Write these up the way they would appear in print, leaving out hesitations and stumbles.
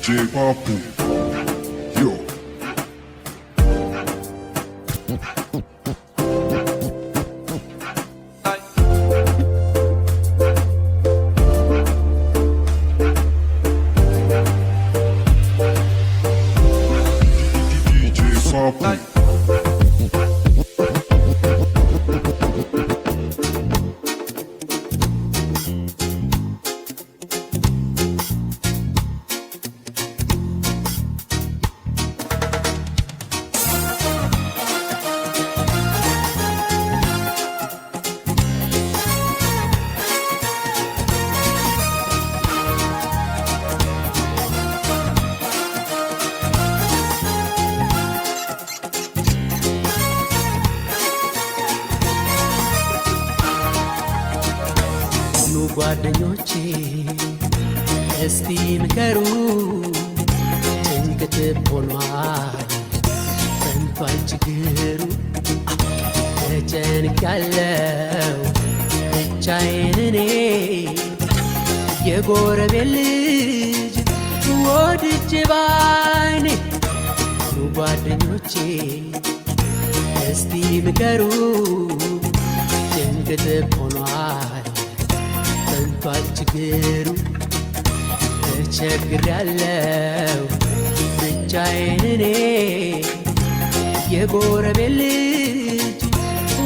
Papu, yo. DJ Papu. ጓደኞቼ እስቲ ምከሩ ጭንቀት ሆኗል ተንቷል ችግሩ ተጨንቄያለሁ ብቻዬን እኔ የጎረቤት ልጅ ወድጄ ባይኔ ጓደኞቼ እስቲ ምከሩ ጭንቀት ሆኗል ተንቷል ችግሩ ተቸግሬያለሁ ብቻዬን እኔ የጎረቤት ልጅ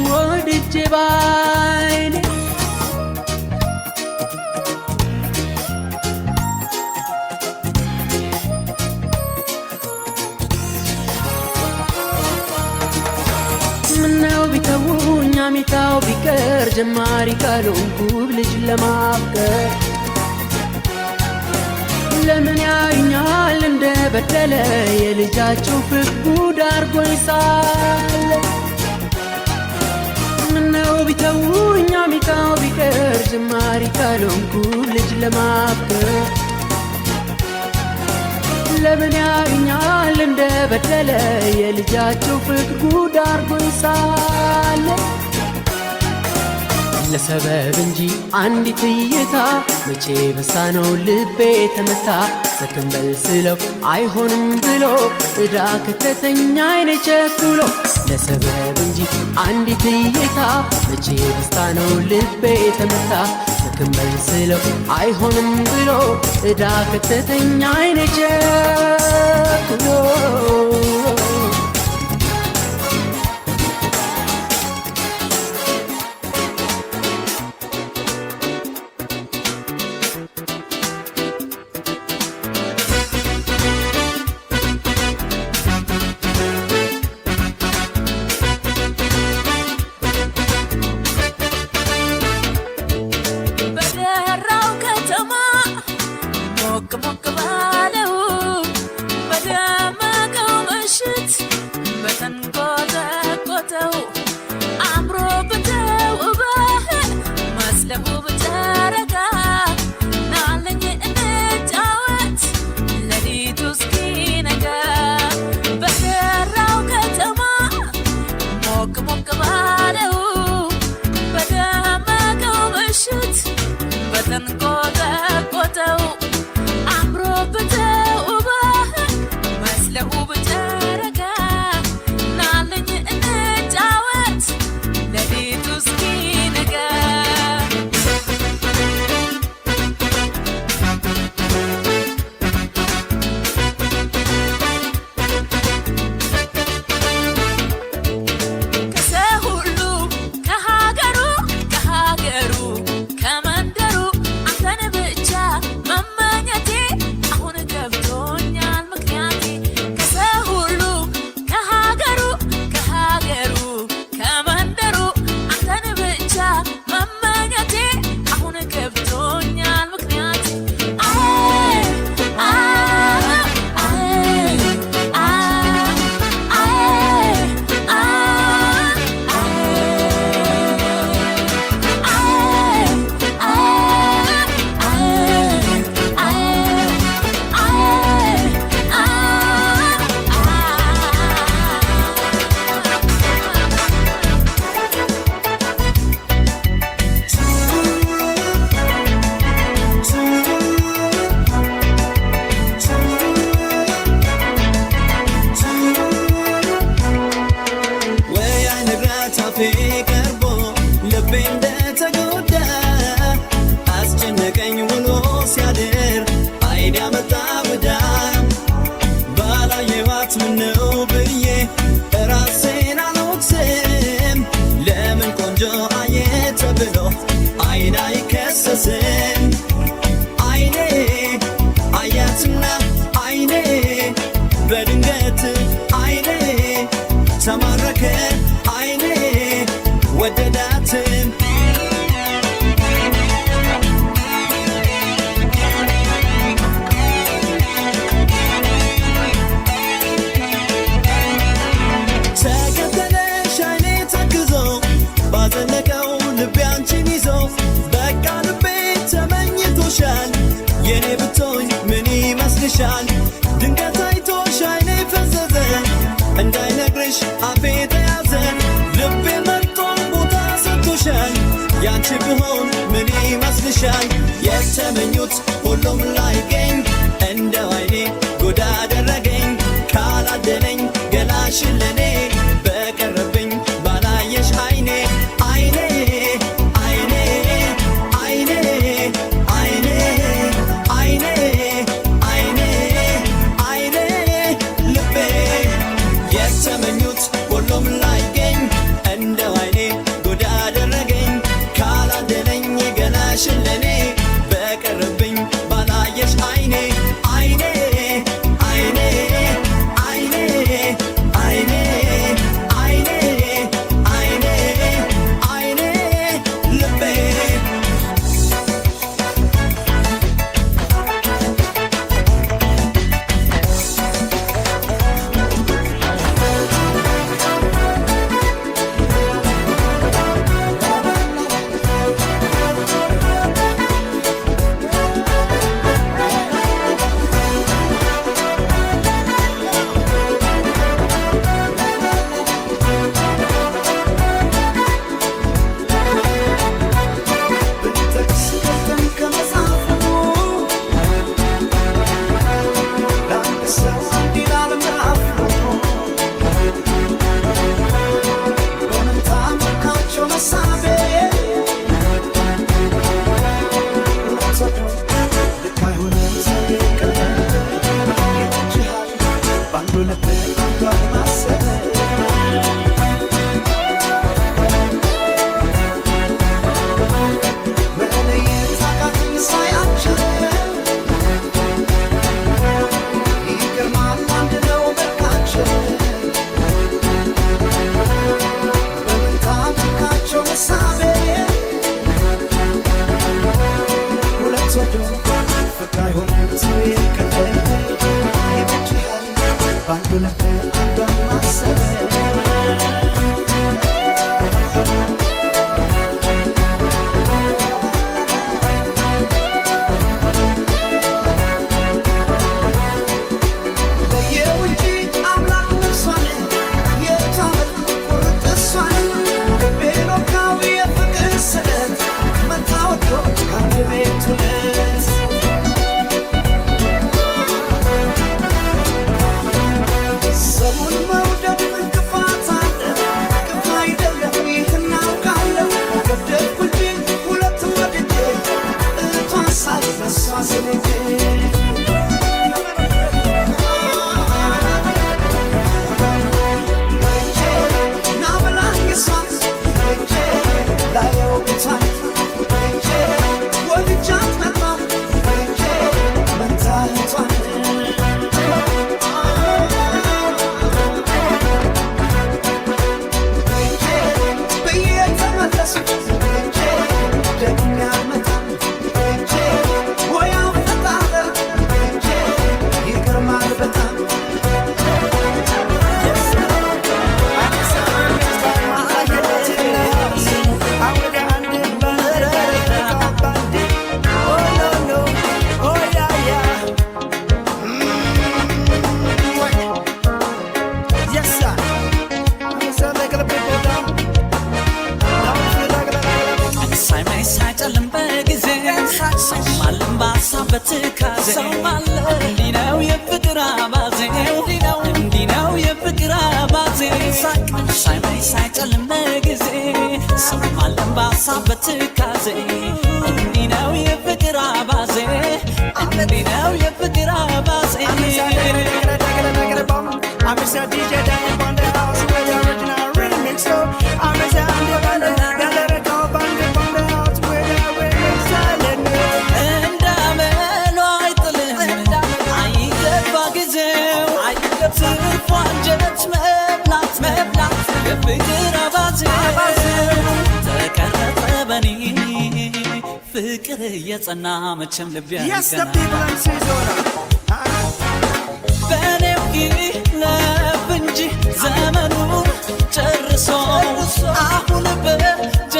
ወድጄ ባይኔ ምነው ቢተውኝ አሚታው ቢቀር ጀማሪ ካልሆንኩ ልጅ ለማፍቀር ለምን ያዩኛል እንደ በደለ የልጃቸው ፍቅር ጉድ አርጎኝ ሳለ ምነው ቢተውኝ አሚታው ቢቀር ጀማሪ ካልሆንኩ ልጅ ለማፍቀር ለምን ያዩኛል እንደ በደለ የልጃቸው ፍቅር ጉድ አርጎኝ ሳለ ለሰበብ እንጂ አንዲት እይታ መቼ በሳ ነው ልቤ ተመታ ሰከንበል ስለው አይሆንም ብሎ እዳ ከተተኛ አይኔ ቸኩሎ ለሰበብ እንጂ አንዲት እይታ መቼ በሳ ነው ልቤ ተመታ ሰከንበል ስለው አይሆንም ብሎ እዳ ከተተኛ አይኔ ቸኩሎ ከሀገሩ ከመንደሩ አንተን ፈዘዝን አይኔ አያትና አይኔ በድንገት አይኔ ተማረከ አይኔ ወደዳትም ተከተለሽ አይኔ ተክዞ ባዘለቀው ልቤ አንቺን ይዞ በቃ ልቤ ተመኝቶሻል የኔ ብትሆኝ ምን ይመስልሻል ድንገት አይቶሽ አይኔ ፈዘዘ እንዳይነግርሽ አፌ ተያዘ ልቤ መርጦ ቦታ ሰጥቶሻል ያንቺ ብሆን ምን ይመስልሻል የተመኙት ሁሉም ላይገኝ እንደው አይኔ ጎዳ አደረገኝ ካላደለኝ ገላሽን ለኔ በቀረብኝ ባላየሽ አይኔ አይኔ አይኔ አይኔ አይኔ አይኔ አይኔ አይኔ ልቤ የተመኙት ሁሉም ላይገኝ እንደው አይኔ ጎዳ አደረገኝ ካላደለኝ ገላሽን ለኔ በቀረብኝ ባላየሽ አይኔ አይኔ አይኔ አይኔ አይኔ አይኔ አይኔ አይኔ ልቤ I'm a ፍቅር የጸና መቼም ልብ Yes, the people and say Zora. በኔው ይለፍ እንጂ ዘመኑ ጨርሶ አሁን በጃ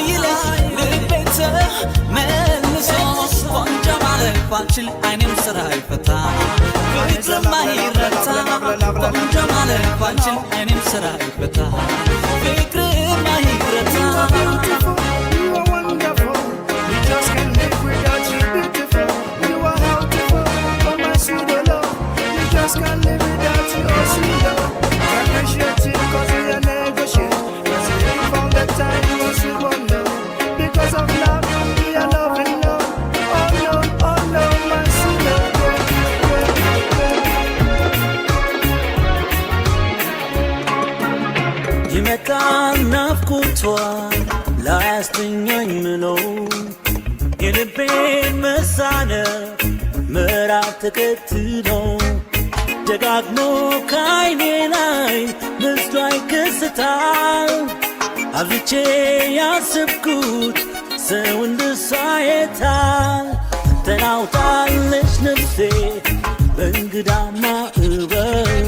ይለኝ ልቤተ መልሶ ቆንጆ ማለት ባንችል አይኔም ስራ ይፈታ ፍቅር ማይረታ ቆንጆ ማለት ባንችል አይኔም ስራ ይፈታ ፍቅር ማይረታ You are wonderful. We just can't live without you, beautiful. You are healthful, oh my sweet love. We just can't live without you, oh sweet love. Appreciate you 'cause we are negotiate. 'Cause we ain't found the time once we want love. Because of love, we are loving love. Oh no, my sweet love. ይመጣል ናፍቆቷ ላያስተኛኝ ምሎ የልቤን መሳነፍ ምዕራፍ ተከትሎ ደጋግሞ ከዓይኔ ላይ ምስሏ ይከሰታል አብዝቼ ያሰብኩት ሰው እንደሷ የታል ተናውጣለች ነፍሴ በእንግዳ ማዕበል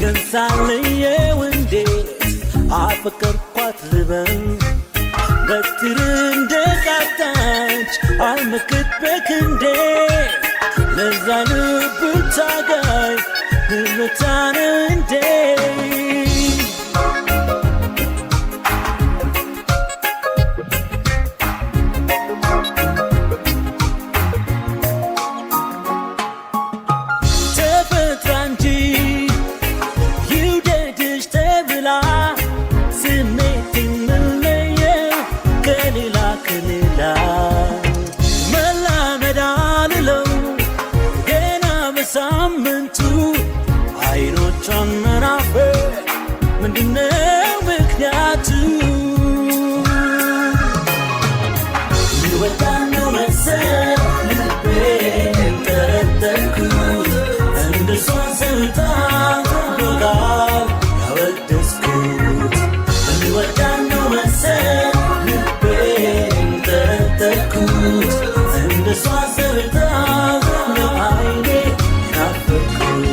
ገንሳለየው እንዴት አፈቀርኳት ልበል በትር እንደቃጣች አልመክት በክንዴ ለዛ ልብ ታጋይ ህልመታን እንዴ ተፈጥራ እንጂ ይውደድሽ ተብላ ስሜት የምለየው ከሌላ መላመድ አልለው ገና በሳምንቱ አይኖቿን መናፈቅ ምንድነው ምክንያቱ ልወዳን ነው መሰል ልቤን ጠረጠርኩት እንደሷ ስልጣ ዶጋል ያወደስኩት ልወዳን ነው መሰል ልቤን ጠረጠርኩት እንደሷ ስልጣ ነው አይኔ ናፈቅኩት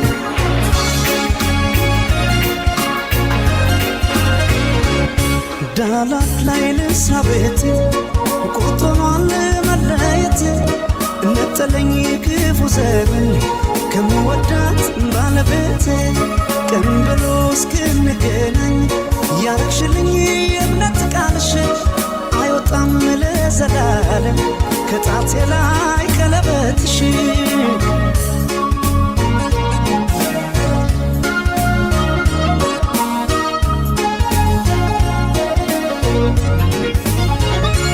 ዳላት ላይ ልስራ ቤቴ ቁጥሯን መለየቴ ነጠለኝ ክፉ ዘመን ከምወዳት ባለቤቴ ቀን ብሎ እስክንገናኝ ያረግሽልኝ የእምነት ቃልሽ አይወጣም ለዘላለም ከጣቴ ላይ ቀለበትሽ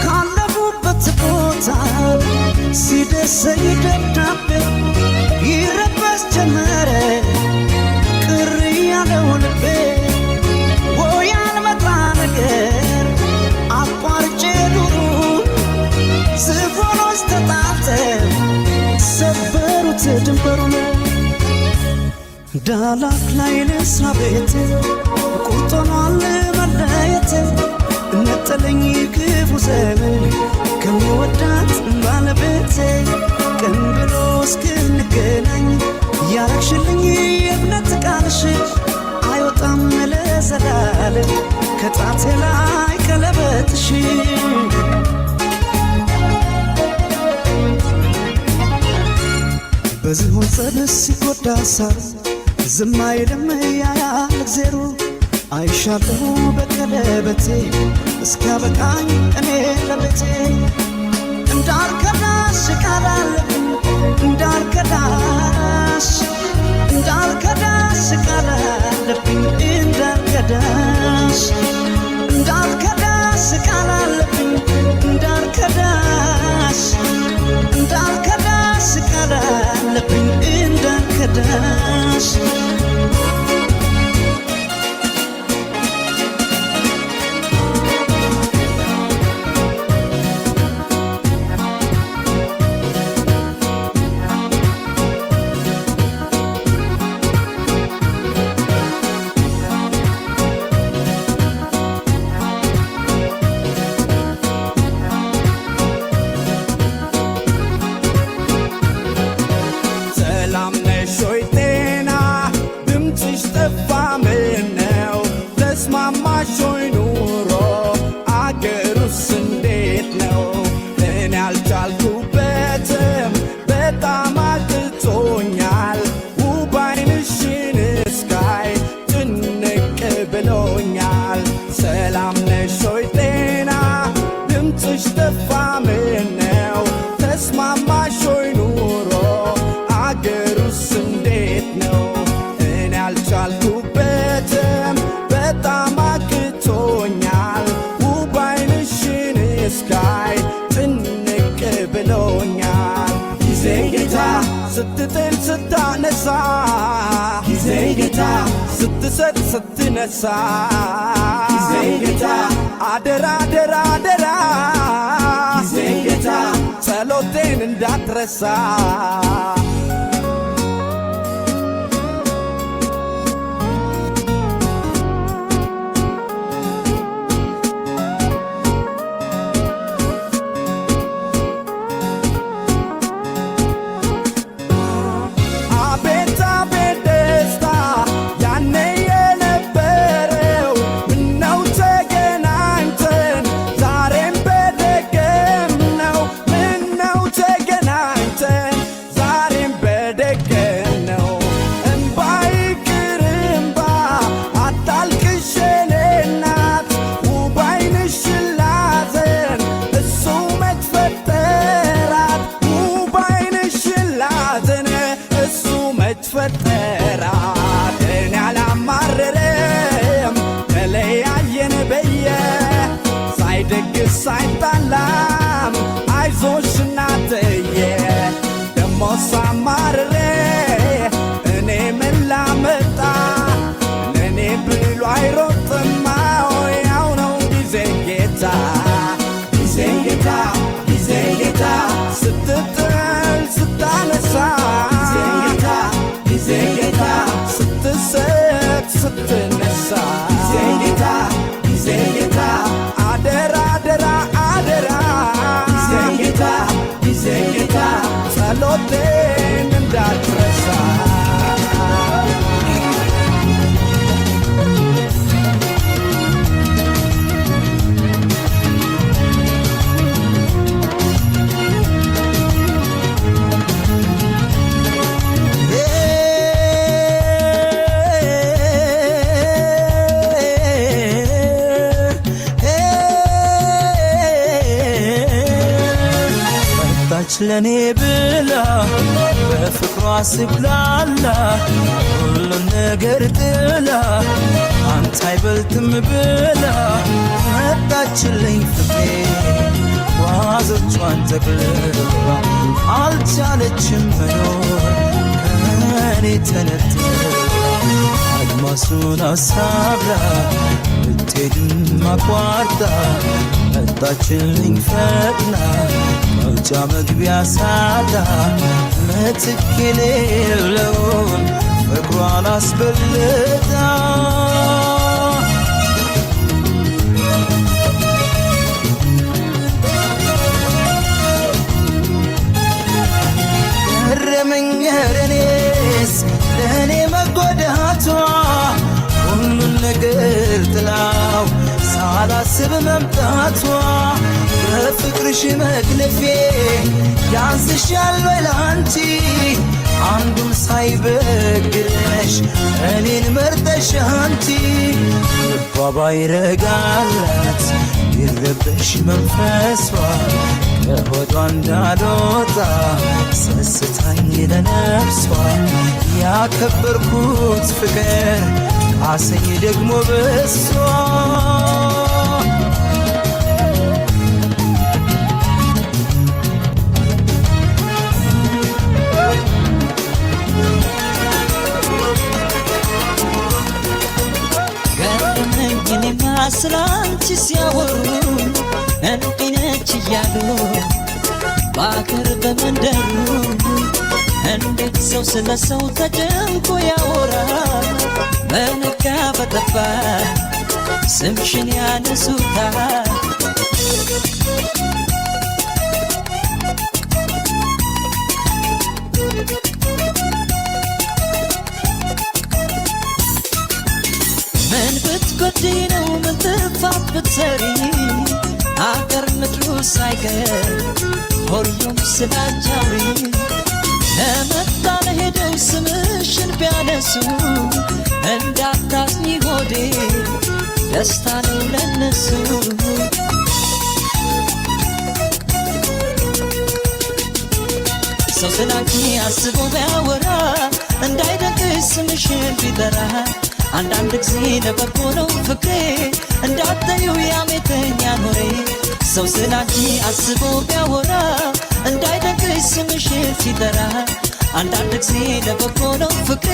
ካለፉበት ቦታ ሲደርሰኝ ደብዳቤ ይረበስ ጀመረ ቅር ያለው ልቤ ወይ ያልመጣ ነገር አቋርጬ ዱሩን ዝፎኖች ተጣልተው ሰበሩት ድንበሩን ዳላክ ላይ ልስራ ቤቴ ቁርጦኗል መለየቴ ነጠለኝ ክፉ ዘመን ከምወዳት ባለቤቴ ቀን ብሎ እስክንገናኝ ያረግሽልኝ የእምነት ቃልሽ አይወጣም ለዘላለም ከጣቴ ላይ ቀለበትሽ በዝሆን ጸደስ ሲጎዳ ሳር ዝም አይልም ያያል እግዜሩ አይሻለሁ በቀለበቴ እስኪያበቃኝ እኔ ለቤቴ እንዳልከዳሽ ቃል አለብኝ እንዳልከዳሽ ቃል አለብኝ እንዳልከዳሽ ቃል አለብኝ እንዳልከዳሽ ቃል አለብኝ እንዳልከዳሽ ስትጥል ስታነሳ ጊዜ ጌታ ስትሰጥ ስትነሳ ጊዜ ጌታ አደራ አደራ አደራ ጊዜ ጌታ ጸሎቴን እንዳትረሳ ፈጠራትን ያላማረረም ተለያየን በየ ሳይደግስ ሳይጣላም አይዞሽ እናትዬ ደሞ ሳማረረ እኔ ምን ላመጣ ለእኔ ብሎ አይሮጥም ያው ነው ጊዜ ጌታ ጊዜ ጌታ ጊዜ ጌታ ስትጥል ስታነሳ ጊዜ ጌታ ስትሰጥ ስትነሳ ጊዜ ጌታ ጊዜ ጌታ አደራ አደራ አደራ ጊዜ ጌታ ጊዜ ጌታ ጸሎቴን እንዳትረሳ ለኔ ብላ በፍቅሯ ስብላላ ሁሉን ነገር ጥላ አንተ አይበልጥም ብላ መጣችልኝ ፍቅሬ ጓዞቿን ጠቅልላ አልቻለችም መኖር ከኔ ተነጥላ አድማሱን አሳብራ ብትሄድም አቋርጣ መጣችልኝ ፈጥና መውጫ መግቢያ ሳጣ ምትክ የሌለውን ፍቅሯን አስበልጣ ገረመኝ እኔስ ለእኔ መጎዳቷ ሁሉን ነገር ጥላው ሳላስብ መምጣቷ በፍቅርሽ መክነፌ ያንስሻል ወይ ላንቺ አንዱም ሳይበግረሽ እኔን መርጠሽ አንቺ ልቧ ባይረጋላት ይረበሽ መንፈሷ ከሆዷ እንዳልወጣ ሰስታኝ ለነፍሷ ያከበርኩት ፍቅር አሰኝ ደግሞ በሷ ስላንቺ ሲያወሩ እንዲነች እያሉ በአገር በመንደሩ እንዴት ሰው ስለ ሰው ተጨንቆ ያወራል በነጋ በጠባ ስምሽን ያነሱታል ምን ብትጎጂ ነው ምን ጥፋት ብትሰሪ አገር ምድሩ ሳይቀር ሁሉም ስላንቺ አውሪ ለመጣ ለሄደው ስምሽን ቢያነሱ እንዳታዝኝ ሆዴ ደስታ ነው ለነሱ ሰው ስላንቺ አስቦ ቢያወራ እንዳይደግስ ስምሽን ቢጠራ አንዳንድ ጊዜ ለበጎ ነው ፍቅሬ እንዳታዩ ያሜተኛ ኖሬ ሰው ስላንቺ አስቦ ቢያወራ እንዳይደግስ ስምሽን ሲጠራ አንዳንድ ጊዜ ለበጎ ነው ፍቅሬ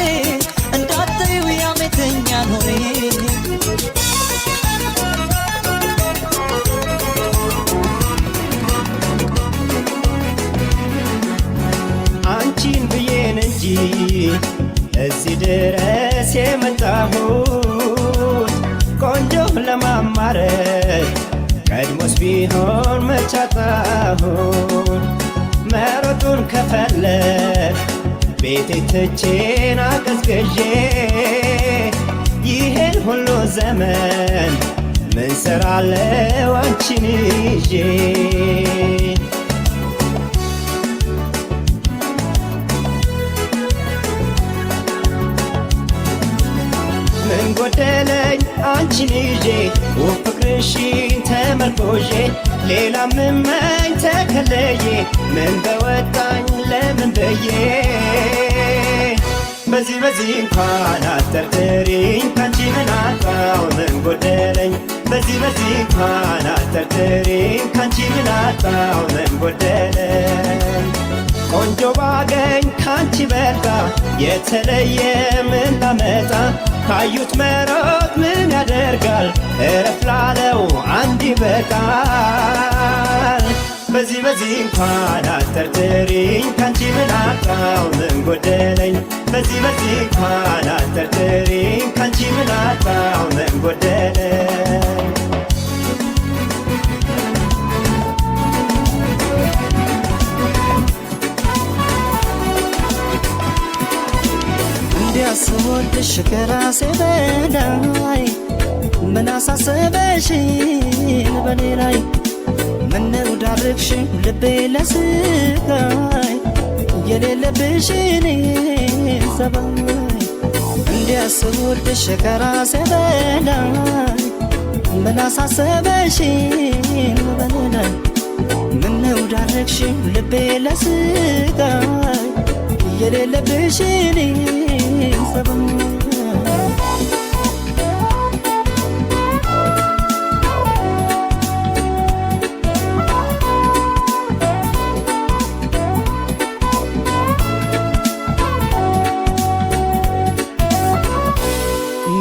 እንዳታዩ ያሜተኛ ኖሬ አንቺን ብዬን እንጂ እዚህ ድረስ የመጣሁት ቆንጆ ለማማረት ቀድሞስ ቢሆን መቻጣሁት መሮጡን ከፈለግ ቤቴ ትቼን አቀዝቅዤ ይሄን ሁሉ ዘመን ምን ሰራለው አንቺን ይዤ ምን ጎደለኝ አንቺን ይዤ ፍቅርሽን ተመርኮዤ ሌላ ምመኝ ተከለዬ ምን በወጣኝ ለምን ብዬ በዚህ እንኳን አትጠርጥሪኝ ካንቺ ምን አጣው ምን ጎደለኝ በዚህ እንኳን አትጠርጥሪኝ ካንቺ ምን አጣው ምን ጎደለኝ ቆንጆ ባገኝ ካንቺ በልጣ የተለየ ምን ላመጣ ካዩት መሮጥ ምን ያደርጋል እረፍ ላለው አንድ ይበቃል በዚህ እንኳን አትጠርጥሪኝ ካንቺ ምን አጣው ምን ጎደለኝ በዚህ እንኳን አትጠርጥሪኝ ካንቺ ምን አጣው ምን ጎደለኝ እንዲያስወድሽ ከራሴ በላይ ምን አሳሰበሽ በኔ ላይ ምነው ዳርግሽ ልቤ ለስቃይ የሌለብሽን ሰባይ እንዲያስወድሽ ከራሴ በላይ ምን አሳሰበሽ በኔ ላይ ምነው ዳርግሽ ልቤ ለስቃይ የሌለብሽን ሰባይ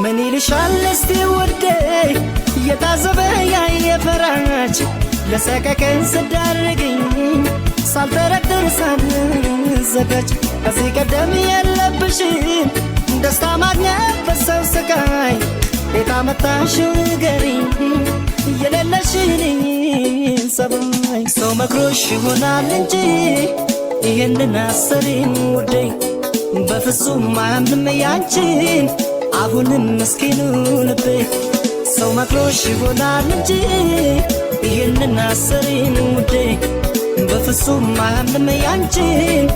ምን ይልሻል እስቲ ውዴ የታዘበ ያየ ፈራች ለሰቀቀን ስዳርግኝ ሳልጠረጥር ሳልዘጋጅ ከዚህ ቀደም የለብሽን ደስታ ማግኘት በሰው ስቃይ ቤት አመጣሽው ንገሪኝ የሌለሽን ሰባይ ሰው መክሮሽ ይሆናል እንጂ ይህንን አሰሪን ውዴ በፍጹም አያምንም ያንቺን አሁንም ምስኪኑ ልቤ ሰው መክሮሽ ይሆናል እንጂ ይህንን አሰሪን ውዴ በፍጹም አያምንም ያንቺን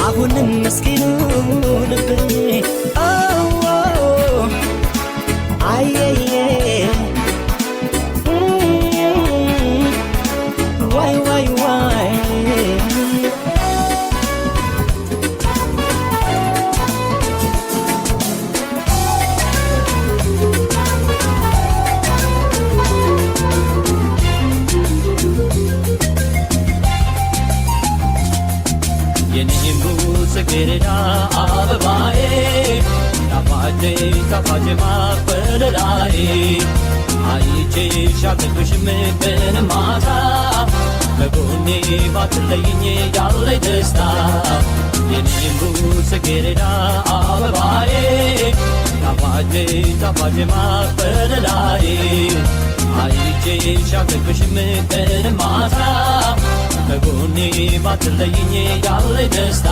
አሁንም ምስኪኑ ልቤ አየየ ዋይ ዋይ ዋይ ጽጌረዳ አበባዬ ጣፋጭ ማበለላዬ አይቼሽ አልጠግብሽም ቀን ማታ ከጎኔ ባትለይኝ ያለኝ ደስታ የኔም ጽጌረዳ አበባዬ ጣፋጭ ማበለላዬ አይቼሽ አልጠግብሽም ቀን ማታ ከጎኔ ባትለይኝ ያለኝ ደስታ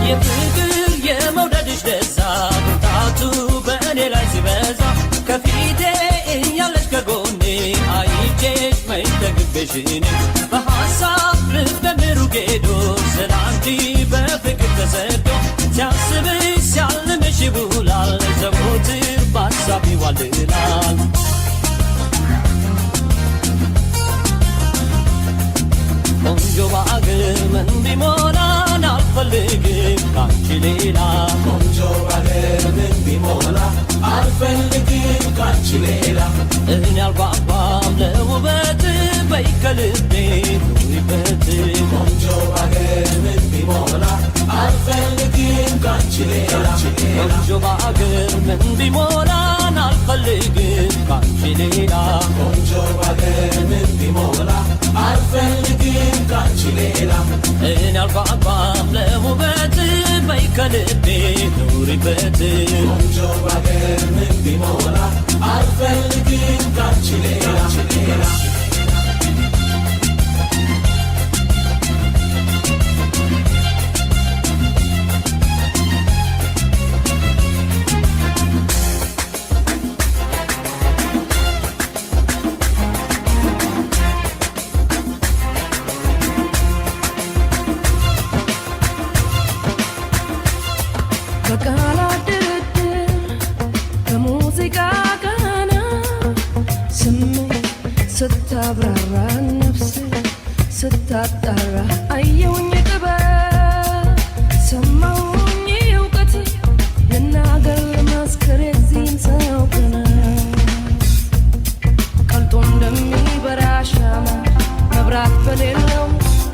የፍቅር የመውደድሽ ደዛ ብርታቱ በእኔ ላይ ሲበዛ ከፊቴ እያለሽ ከጎኔ አይቼሽ መይተግብሽን በሐሳብ ልፍደምሩ ጌዶ ስላንቺ በፍቅር ተሰዶ ሲያስብሽ ሲያልምሽ ይውላል ዘወትር በሐሳብ ይዋልላል ቆንጆ በአገር ምን ቢሞላን አልፈልግም ካንቺ ሌላ ቆንጆ በአገር ምን ቢሞላ አልፈልግም ቆንጆ ባገር ምን ቢሞላን አልፈልግም ካንቺ ሌላ ቆንጆ ባገር ምን ቢሞላ አልፈልግም ካንቺ ሌላ እኔ አልጓጓም ለውበት በይ ከልቤ ኑሪበት ቆንጆ ባገር ምን ቢሞላ አልፈልግም ካንቺ ሌላ ስታብራራ ነፍሴ ስታጣራ አየሁኝ ጥበብ ሰማሁኝ እውቀት ልናገር ልመስክር የዚህን ሰው ቅናት ቀልጦ እንደሚበራ ሻማ መብራት በሌለው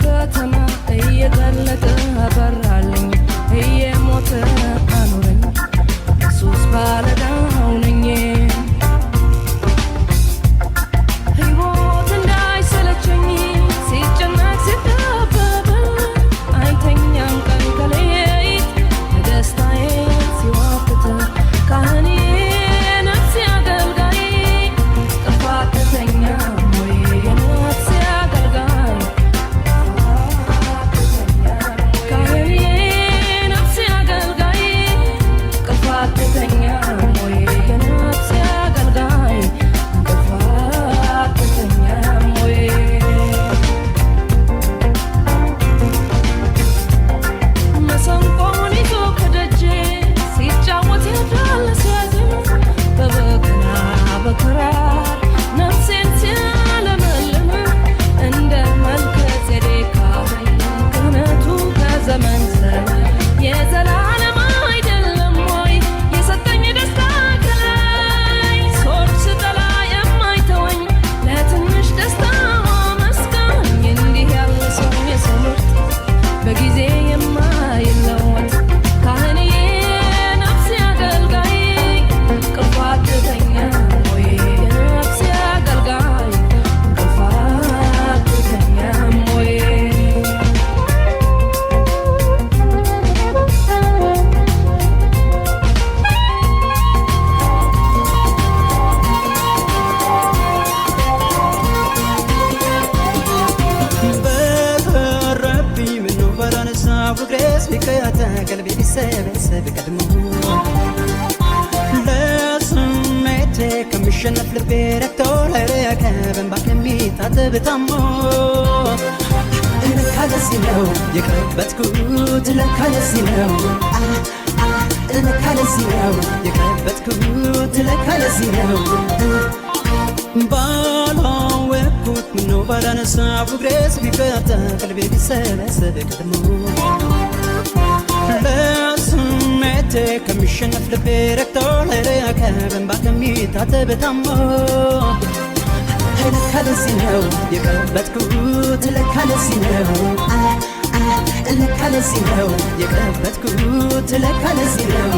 ከተማ እየቀለጠ አበራልኝ እየሞተ አኖረኝ ኢየሱስ ባለዕዳው ነኝ ከምሸነፍ ልቤ ረክቶ ለረከበን ባከሚታጠብ ታሞ ለካ ለዚህ ነው የቀበጥኩት ለካ ለዚህ ነው ለካ ለዚህ ነው የቀበጥኩት ለካ ለዚህ ነው ባላወቅኩት ምነው ባላነሳው እግሬስ ቢፈታ ቀልቤ ቢሰበሰብ ቀድሞ ለስሜቴ ከሚሸነፍ ልቤ ረክቶ ለረከበን ባከሚታጠብ ታሞ ለካ ለዚህ ነው የቀበጥኩት ለካ ለዚህ ነው ለካ ለዚህ ነው የቀበጥኩት ለካ ለዚህ ነው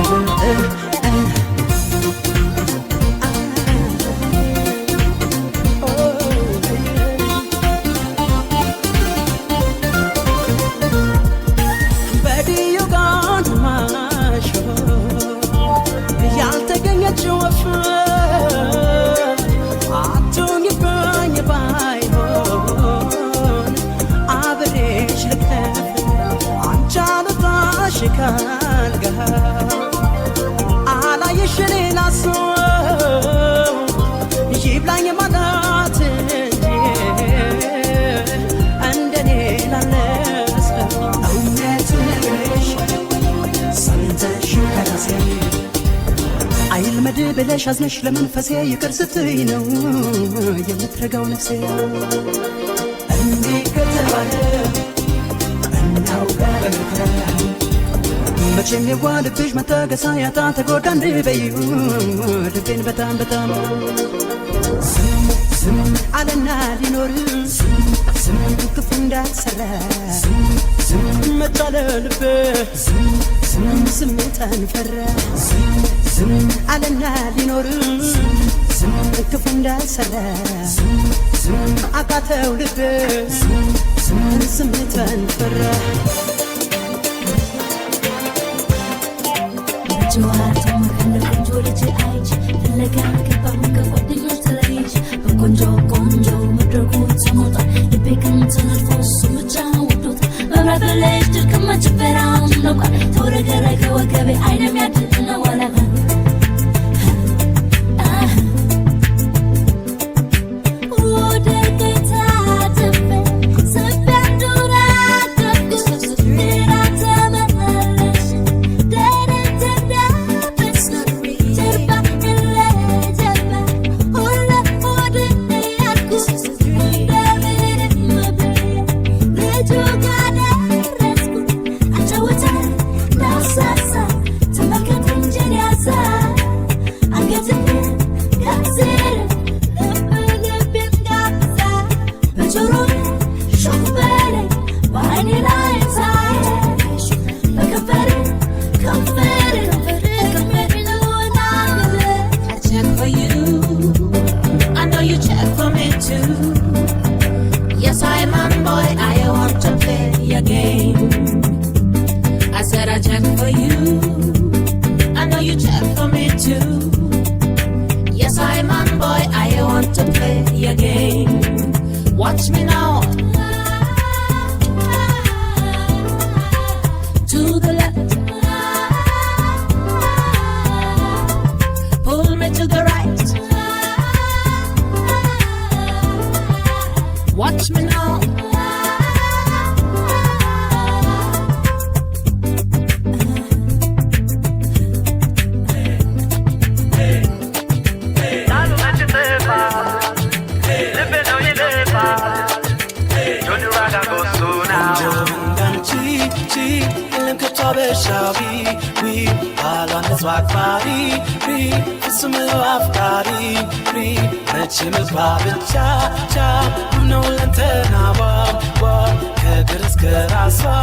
ብለሽ አዝነሽ ለመንፈሴ ይቅር ስትይ ነው የምትረጋው ነፍሴ እንዲህ ከተባለ እናውጋ በመከራ መቼም የዋልብሽ መታገሳ ያጣ ተጎዳ እንድበዩ ልቤን በጣም ዝም አለና ሊኖር ክፉ እንዳልሰራ መጣለ ልቤ ስሜትን ፈራ አለና ሊኖር ክፉ እንዳልሰራ አቃተው ልቤ ስሜትን ፈራ ጀዋቶ ከነቆንጆ ልጅ አይች ፍለጋ ገባሁ ከጓደኞች ተለይች በቆንጆ ቆንጆ መድረኩ ተሞጣ ልቤ ግን ተነድፎ እሱ ብቻ ወዶት መብራት በላይ ድርቅማ ጭበራም ነቋ ተወረገረገ ወገቤ አይነም ያድል ነው ዋላጋ Watch me now. To the left. Pull me to the right. Watch me now. Shabi, we all on this walk party, we some afkari, we mechim is babin cha cha, no lantana wa, kagris kara swa,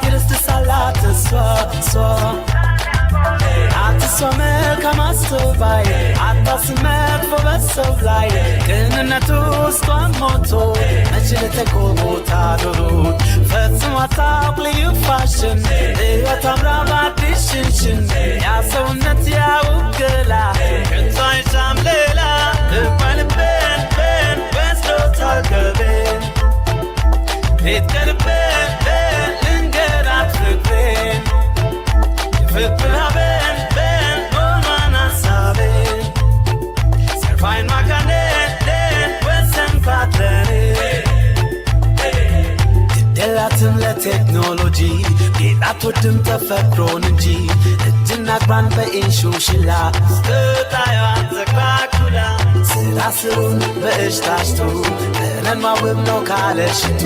it is the salat swa. Atisomel kamastobai, atasmet for vesoblai, kennetu stomoto, mechilete kogotado, fetsmatapli fashion, eyatamraba dishin, yasonat yaugela, kentai samlela, the ben, westo talgaben, it can ben, linger at the ben. Ben, oh mana sabe. Servain makane, wesen patlere. Delatim le technology, ጌጣቶድም ተፈጥሮን እንጂ እጅና እግሯን በኢንሹሽላ ስታዩን ዘግባኩላ ስራ ስሩን በእጅ ታሽቶ ቀለማ ውብ ነው ካለ ሽቱ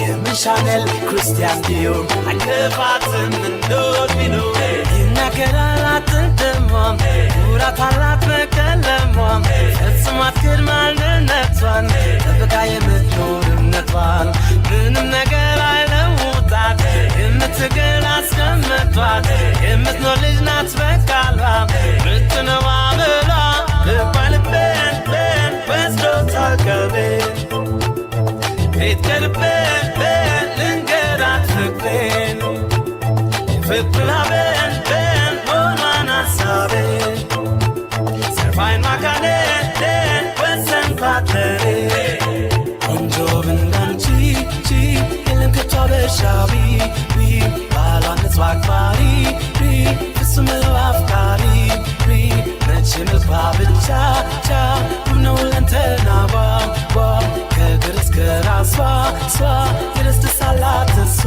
የምሻነል ክርስቲያን ዲዮር አይከፋትም እንዶት ቢኖር ይናገራል አትደሟም ኩራት አላት በቀለሟም ፈጽሞ አትክድም ማንነቷን ጠብቃ የምትኖር እምነቷን ምንም ነገር አይለውጣት የምትገል አስቀምጧት የምትኖር ልጅ ናት በቃሏ ምትነዋ ብሏ ልባልቤን ወስዶታል ቀቤን ቤት ቀርቤን ልንገራት ፍቅሬን ፍቅር አቤን ሆኗን ሀሳቤን ሰርፋይን ማካኔን ወሰን ፓትለሬ ቆንጆ ብንዳንቺ የለም ከቶ በሻቢ ባሏን ንጽዋክባሪ ፍስምው አፍቃሪ መቼም ልባ ብቻ ነው ለንተናዋ ከእግር እስከ ራሷ የደስደሳላት እሷ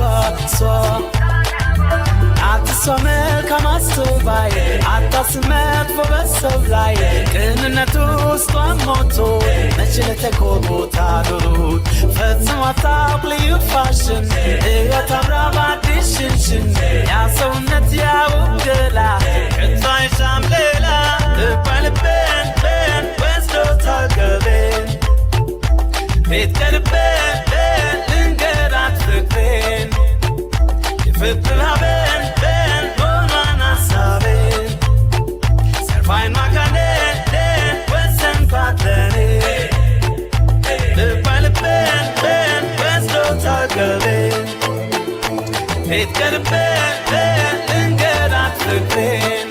አትሷ መልካም አስተዋይ አታስመት በሰው ላይ ቅንነቱ ውስጧን ሞቶ መቼ ለተኮቦታ ዶሩት ፈጽሞ አታውቅ ልዩ ፋሽን ሕይወት አምራ በአዲስ ሽንሽን ያ ሰውነት ያውብ ገላ ከቶ አይሻም ሌላ ልባልቤን ወስዶታል ቀቤን ቤት ቀርቤን ልቤን ልንገራት ፍቅሬን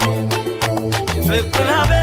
የፍቅርን